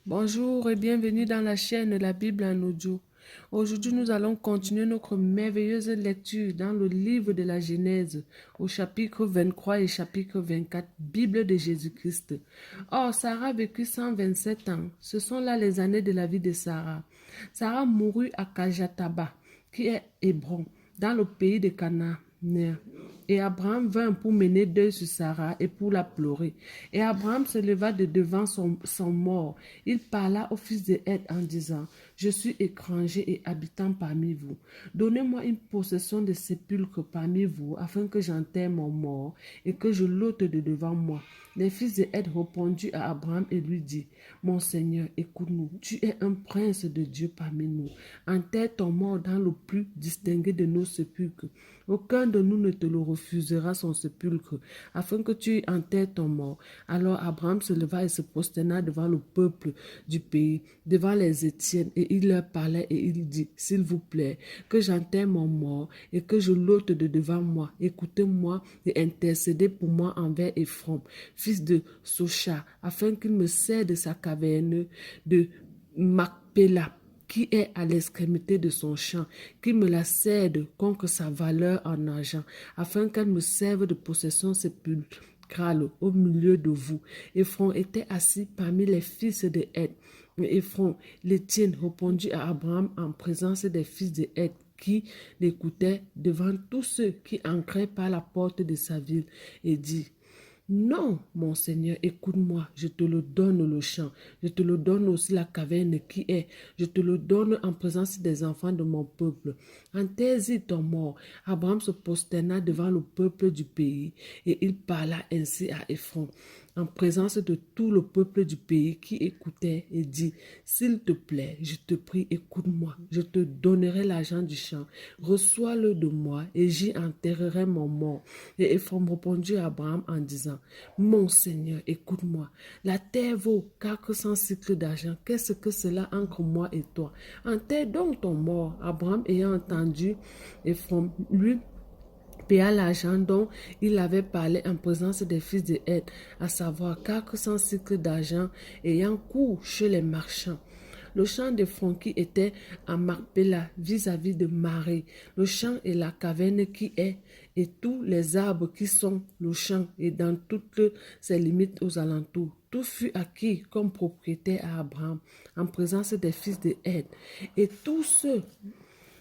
Bonjour et bienvenue dans la chaîne La Bible en audio. Aujourd'hui, nous allons continuer notre merveilleuse lecture dans le livre de la Genèse, au chapitre 23 et chapitre 24, Bible de Jésus-Christ. Or, Sarah vécut 127 ans. Ce sont là les années de la vie de Sarah. Sarah mourut à Kajataba, qui est Hébron, dans le pays de Canaan. Et Abraham vint pour mener deuil sur Sarah et pour la pleurer. Et Abraham se leva de devant son mort. Il parla au fils de Heth en disant, je suis étranger et habitant parmi vous. Donnez-moi une possession de sépulcre parmi vous, afin que j'enterre mon mort et que je l'ôte de devant moi. Les fils de Heth répondirent à Abraham et lui dit, mon Seigneur, écoute-nous, tu es un prince de Dieu parmi nous. Enterre ton mort dans le plus distingué de nos sépulcres. Aucun de nous ne te le refusera son sépulcre, afin que tu enterres ton mort. Alors Abraham se leva et se prosterna devant le peuple du pays, devant les Étiennes, et il leur parlait et il dit, s'il vous plaît, que j'enterre mon mort et que je l'ôte de devant moi. Écoutez-moi et intercédez pour moi envers Ephron, fils de Socha, afin qu'il me cède sa caverne de Macpéla, qui est à l'extrémité de son champ, qui me la cède contre sa valeur en argent, afin qu'elle me serve de possession sépulcrale au milieu de vous. Ephron était assis parmi les fils de Heth. Ephron, l'Étienne, répondit à Abraham en présence des fils de Heth, qui l'écoutaient devant tous ceux qui entraient par la porte de sa ville, et dit, non, mon Seigneur, écoute-moi, je te le donne le champ, je te le donne aussi la caverne qui est, je te le donne en présence des enfants de mon peuple. Enterre-y ton mort. Abraham se prosterna devant le peuple du pays et il parla ainsi à Ephron, en présence de tout le peuple du pays qui écoutait et dit, s'il te plaît, je te prie, écoute-moi, je te donnerai l'argent du champ, reçois-le de moi et j'y enterrerai mon mort. Et Ephron répondit à Abraham en disant, mon Seigneur, écoute-moi, la terre vaut 400 cycles d'argent, qu'est-ce que cela entre moi et toi? Enterre donc ton mort. Abraham ayant entendu Ephron, lui paya l'argent dont il avait parlé en présence des fils de Heth, à savoir 400 cycles d'argent ayant cours chez les marchands. Le champ de front qui était à Marpella vis-à-vis de Marée, le champ et la caverne qui est, et tous les arbres qui sont le champ et dans toutes ses limites aux alentours. Tout fut acquis comme propriété à Abraham en présence des fils de Heth. Et tous ceux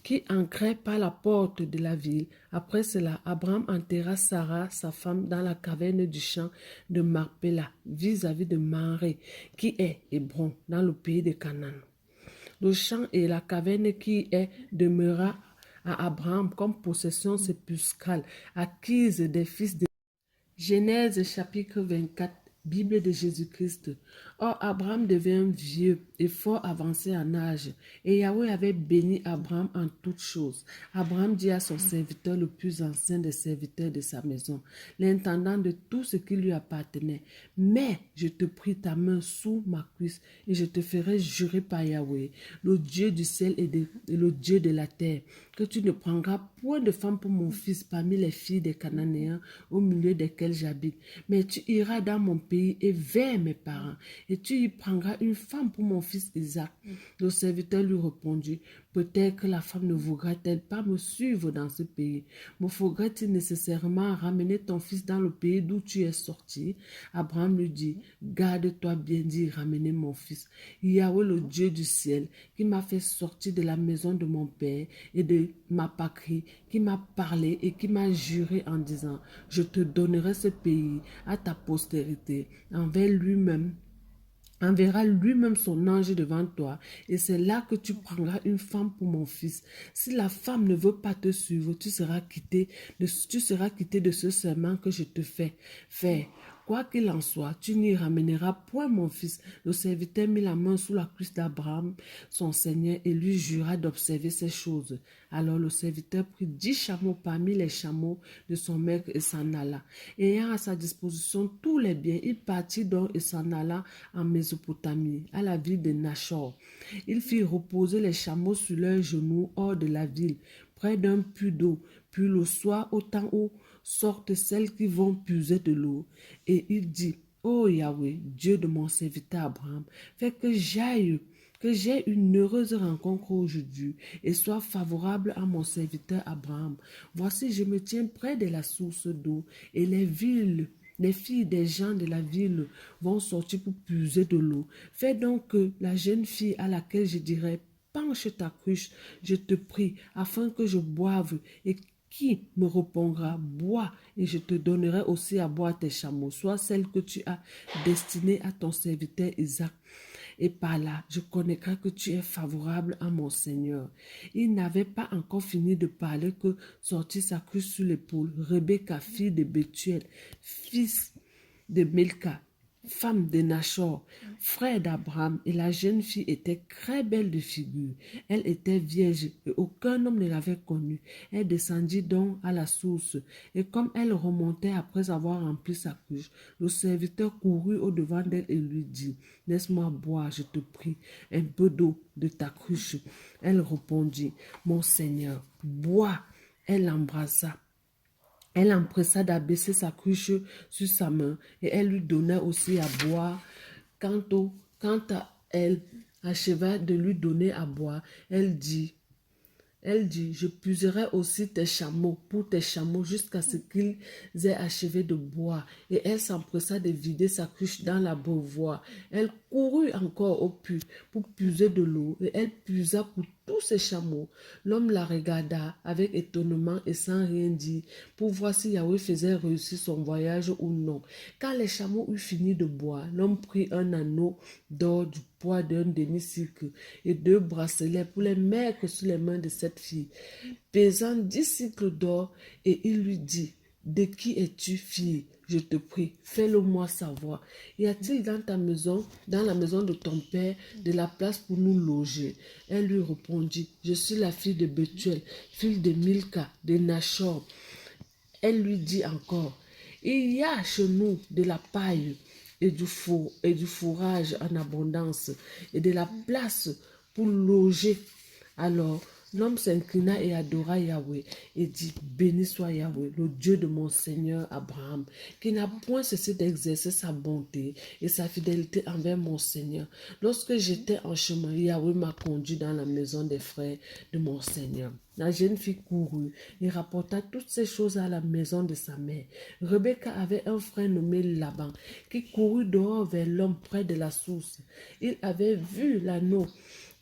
qui entraient par la porte de la ville. Après cela, Abraham enterra Sarah, sa femme, dans la caverne du champ de Marpella, vis-à-vis de Mamré, qui est Hébron, dans le pays de Canaan. Le champ et la caverne qui est demeura à Abraham comme possession sépulcrale, acquise des fils de Genèse chapitre 24, Bible de Jésus-Christ. Or, Abraham devint vieux et fort avancé en âge, et Yahweh avait béni Abraham en toutes choses. Abraham dit à son serviteur le plus ancien des serviteurs de sa maison, l'intendant de tout ce qui lui appartenait, mais je te prie ta main sous ma cuisse, et je te ferai jurer par Yahweh, le Dieu du ciel et le Dieu de la terre, que tu ne prendras point de femme pour mon fils parmi les filles des Cananéens au milieu desquels j'habite, mais tu iras dans mon pays et vers mes parents, et tu y prendras une femme pour mon fils Isaac. Le serviteur lui répondit, peut-être que la femme ne voudra-t-elle pas me suivre dans ce pays? Me faudrait-il nécessairement ramener ton fils dans le pays d'où tu es sorti? Abraham lui dit, garde-toi bien d'y ramener mon fils. Yahweh, le Dieu du ciel, qui m'a fait sortir de la maison de mon père et de ma patrie, qui m'a parlé et qui m'a juré en disant, je te donnerai ce pays à ta postérité, enverra lui-même son ange devant toi, et c'est là que tu prendras une femme pour mon fils. Si la femme ne veut pas te suivre, tu seras quitté de ce serment que je te fais faire. Quoi qu'il en soit, tu n'y ramèneras point mon fils. Le serviteur mit la main sous la cuisse d'Abraham, son seigneur, et lui jura d'observer ces choses. Alors le serviteur prit 10 chameaux parmi les chameaux de son maître et s'en alla. Ayant à sa disposition tous les biens, il partit donc et s'en alla en Mésopotamie, à la ville de Nachor. Il fit reposer les chameaux sur leurs genoux hors de la ville, près d'un puits d'eau. Puis le soir, au temps où sortent celles qui vont puiser de l'eau. Et il dit Ô Yahweh, Dieu de mon serviteur Abraham, fais que j'ai une heureuse rencontre aujourd'hui et sois favorable à mon serviteur Abraham. Voici, je me tiens près de la source d'eau et les filles des gens de la ville vont sortir pour puiser de l'eau. Fais donc que la jeune fille à laquelle je dirai, penche ta cruche, je te prie, afin que je boive, et qui me répondra, bois, et je te donnerai aussi à boire tes chameaux, soit celle que tu as destinée à ton serviteur Isaac. Et par là, je connaîtrai que tu es favorable à mon Seigneur. Il n'avait pas encore fini de parler que sortit sa cruche sur l'épaule, Rebecca, fille de Bethuel, fils de Milka, femme de Nachor, frère d'Abraham, et la jeune fille était très belle de figure. Elle était vierge et aucun homme ne l'avait connue. Elle descendit donc à la source, et comme elle remontait après avoir rempli sa cruche, le serviteur courut au-devant d'elle et lui dit, « Laisse-moi boire, je te prie, un peu d'eau de ta cruche. » Elle répondit, « Mon Seigneur, bois. » Elle l'embrassa. Elle empressa d'abaisser sa cruche sur sa main et elle lui donna aussi à boire. Quant à elle acheva de lui donner à boire, elle dit, je puiserai aussi tes chameaux pour tes chameaux jusqu'à ce qu'ils aient achevé de boire. Et elle s'empressa de vider sa cruche dans la beauvoir. Elle courut encore au puits pour puiser de l'eau et elle puisa pour tous ses chameaux. L'homme la regarda avec étonnement et sans rien dire pour voir si Yahweh faisait réussir son voyage ou non. Quand les chameaux eurent fini de boire, l'homme prit un anneau d'or du poids d'un demi-cycle et 2 bracelets pour les mettre sur les mains de cette fille, pesant 10 cycles d'or, et il lui dit, « De qui es-tu, fille? Je te prie, fais-le-moi savoir. Y a-t-il dans ta maison, dans la maison de ton père, de la place pour nous loger? » Elle lui répondit, « Je suis la fille de Bethuel, fille de Milka, de Nachor. » Elle lui dit encore, « Il y a chez nous de la paille et du fourrage en abondance et de la place pour loger. » Alors l'homme s'inclina et adora Yahweh et dit, « Béni soit Yahweh, le Dieu de mon Seigneur Abraham, qui n'a point cessé d'exercer sa bonté et sa fidélité envers mon Seigneur. Lorsque j'étais en chemin, Yahweh m'a conduit dans la maison des frères de mon Seigneur. » La jeune fille courut et rapporta toutes ces choses à la maison de sa mère. Rebecca avait un frère nommé Laban qui courut dehors vers l'homme près de la source. Il avait vu l'anneau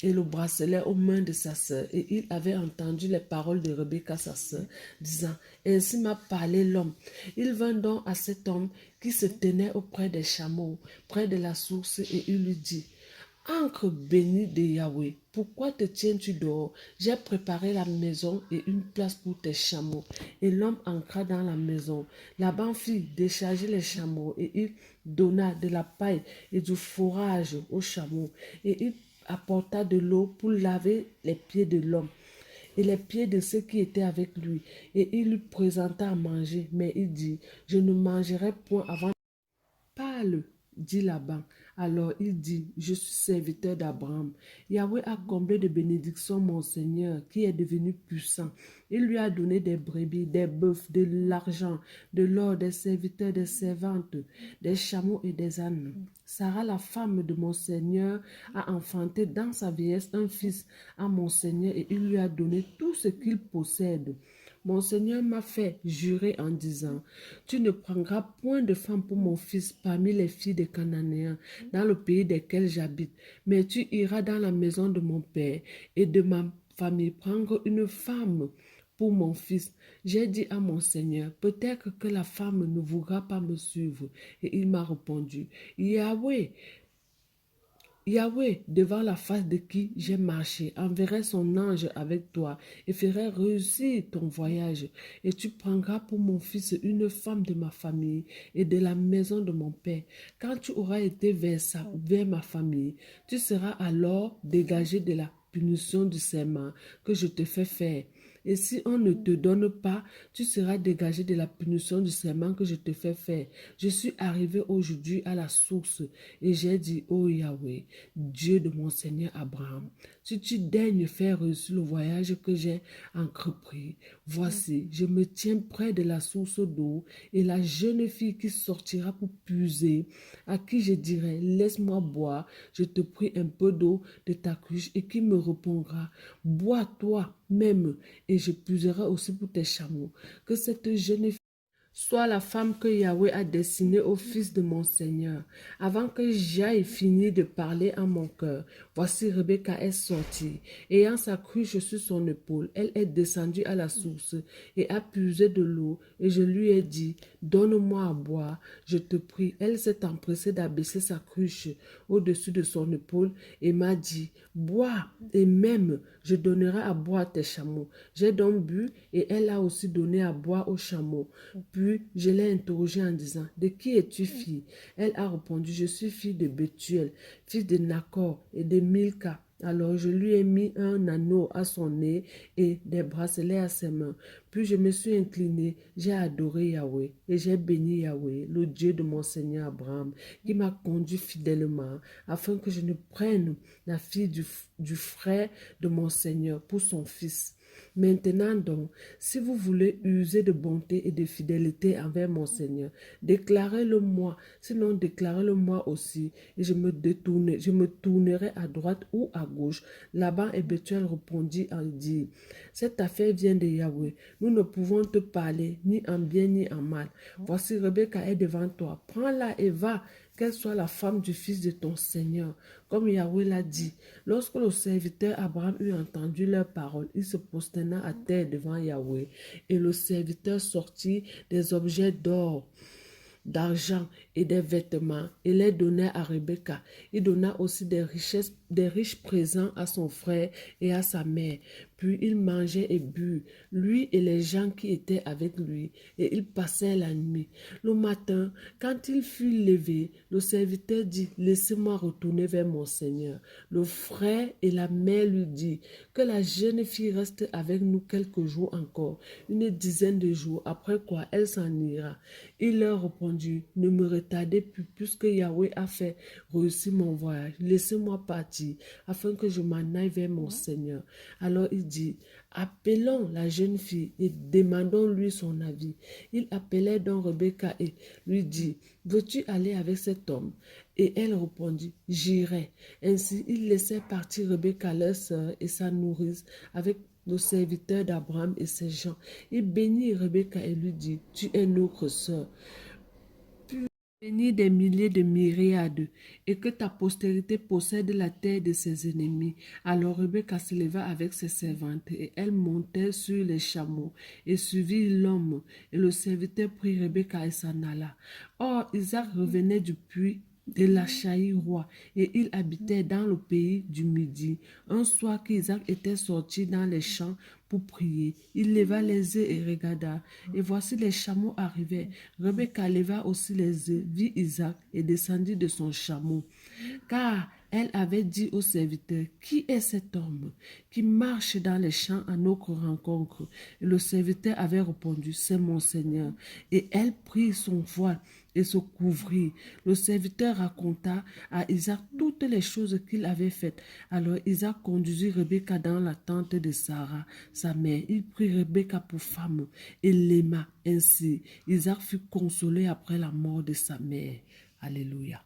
et le bracelet aux mains de sa sœur, et il avait entendu les paroles de Rebecca, sa sœur, disant, « Ainsi m'a parlé l'homme. » Il vint donc à cet homme qui se tenait auprès des chameaux, près de la source, et il lui dit, « Ancre béni de Yahweh, pourquoi te tiens-tu dehors? J'ai préparé la maison et une place pour tes chameaux. » Et l'homme entra dans la maison. Laban fit décharger les chameaux, et il donna de la paille et du fourrage aux chameaux, et il apporta de l'eau pour laver les pieds de l'homme et les pieds de ceux qui étaient avec lui, et il lui présenta à manger. Mais il dit, « Je ne mangerai point avant. » Parle, dit Laban. Alors il dit, « Je suis serviteur d'Abraham. Yahweh a comblé de bénédictions mon Seigneur, qui est devenu puissant. Il lui a donné des brebis, des bœufs, de l'argent, de l'or, des serviteurs, des servantes, des chameaux et des ânes. Sarah, la femme de mon Seigneur, a enfanté dans sa vieillesse un fils à mon Seigneur, et il lui a donné tout ce qu'il possède. Mon Seigneur m'a fait jurer en disant, « Tu ne prendras point de femme pour mon fils parmi les filles des Cananéens, dans le pays desquels j'habite, mais tu iras dans la maison de mon père et de ma famille prendre une femme pour mon fils. » J'ai dit à mon Seigneur, « Peut-être que la femme ne voudra pas me suivre. » Et il m'a répondu, « Yahweh, devant la face de qui j'ai marché, enverrait son ange avec toi et ferait réussir ton voyage. Et tu prendras pour mon fils une femme de ma famille et de la maison de mon père. Quand tu auras été vers ma famille, tu seras alors dégagé de la punition du serment que je te fais faire. Et si on ne te donne pas, tu seras dégagé de la punition du serment que je te fais faire. Je suis arrivé aujourd'hui à la source et j'ai dit, ô Yahweh, Dieu de mon Seigneur Abraham, si tu daignes faire réussir le voyage que j'ai entrepris, voici, je me tiens près de la source d'eau et la jeune fille qui sortira pour puiser, à qui je dirai, laisse-moi boire, je te prie un peu d'eau de ta cruche et qui me répondra, bois toi-même et je puiserai aussi pour tes chameaux. Que cette jeune fille soit la femme que Yahweh a destinée au fils de mon Seigneur. Avant que j'aille finir de parler en mon cœur, voici Rebecca est sortie. Ayant sa cruche sur son épaule, elle est descendue à la source et a puisé de l'eau. Et je lui ai dit, donne-moi à boire, je te prie. Elle s'est empressée d'abaisser sa cruche au-dessus de son épaule et m'a dit, bois et même je donnerai à boire à tes chameaux. J'ai donc bu et elle a aussi donné à boire aux chameaux. Puis je l'ai interrogée en disant, de qui es-tu fille? Elle a répondu, je suis fille de Bethuel, fils de Nacor et de Milka. Alors je lui ai mis un anneau à son nez et des bracelets à ses mains. Puis je me suis inclinée, j'ai adoré Yahweh et j'ai béni Yahweh, le Dieu de mon Seigneur Abraham, qui m'a conduit fidèlement afin que je ne prenne la fille du frère de mon Seigneur pour son fils. Maintenant donc, si vous voulez user de bonté et de fidélité envers mon Seigneur, déclarez-le moi, sinon déclarez-le moi aussi, et je me tournerai à droite ou à gauche. Laban et Bethuel répondit en dit, cette affaire vient de Yahweh, nous ne pouvons te parler ni en bien ni en mal. Voici Rebecca est devant toi, prends-la et va, qu'elle soit la femme du fils de ton Seigneur. Comme Yahweh l'a dit, lorsque le serviteur Abraham eut entendu leurs paroles, il se prosterna à terre devant Yahweh. Et le serviteur sortit des objets d'or, d'argent et des vêtements et les donna à Rebecca. Il donna aussi des riches présents à son frère et à sa mère. Puis il mangeait et but, lui et les gens qui étaient avec lui, et ils passèrent la nuit. Le matin, quand il fut levé, le serviteur dit, laissez-moi retourner vers mon Seigneur. Le frère et la mère lui dit, que la jeune fille reste avec nous quelques jours encore, une dizaine de jours, après quoi elle s'en ira. Il leur répondit, ne me retardez plus, puisque Yahweh a fait réussir mon voyage. Laissez-moi partir, afin que je m'en aille vers mon Seigneur. Alors il dit, appelons la jeune fille et demandons-lui son avis. Il appelait donc Rebecca et lui dit, veux-tu aller avec cet homme? Et elle répondit, j'irai. Ainsi, il laissait partir Rebecca, leur sœur, et sa nourrice, avec le serviteur d'Abraham et ses gens. Il bénit Rebecca et lui dit, tu es notre sœur. Bénis des milliers de myriades, et que ta postérité possède la terre de ses ennemis. Alors Rebecca se leva avec ses servantes, et elle montait sur les chameaux, et suivit l'homme. Et le serviteur prit Rebecca et s'en alla. Or, Isaac revenait du puits de la roi, et il habitait dans le pays du Midi. Un soir qu'Isaac était sorti dans les champs pour prier, il leva les yeux et regarda, et voici les chameaux arrivaient. Rebecca leva aussi les yeux, vit Isaac et descendit de son chameau, car elle avait dit au serviteur, qui est cet homme qui marche dans les champs à notre rencontre? Et le serviteur avait répondu, c'est mon Seigneur. Et elle prit son voile et se couvrit. Le serviteur raconta à Isaac toutes les choses qu'il avait faites. Alors Isaac conduisit Rebecca dans la tente de Sarah, sa mère. Il prit Rebecca pour femme et l'aima ainsi. Isaac fut consolé après la mort de sa mère. Alléluia.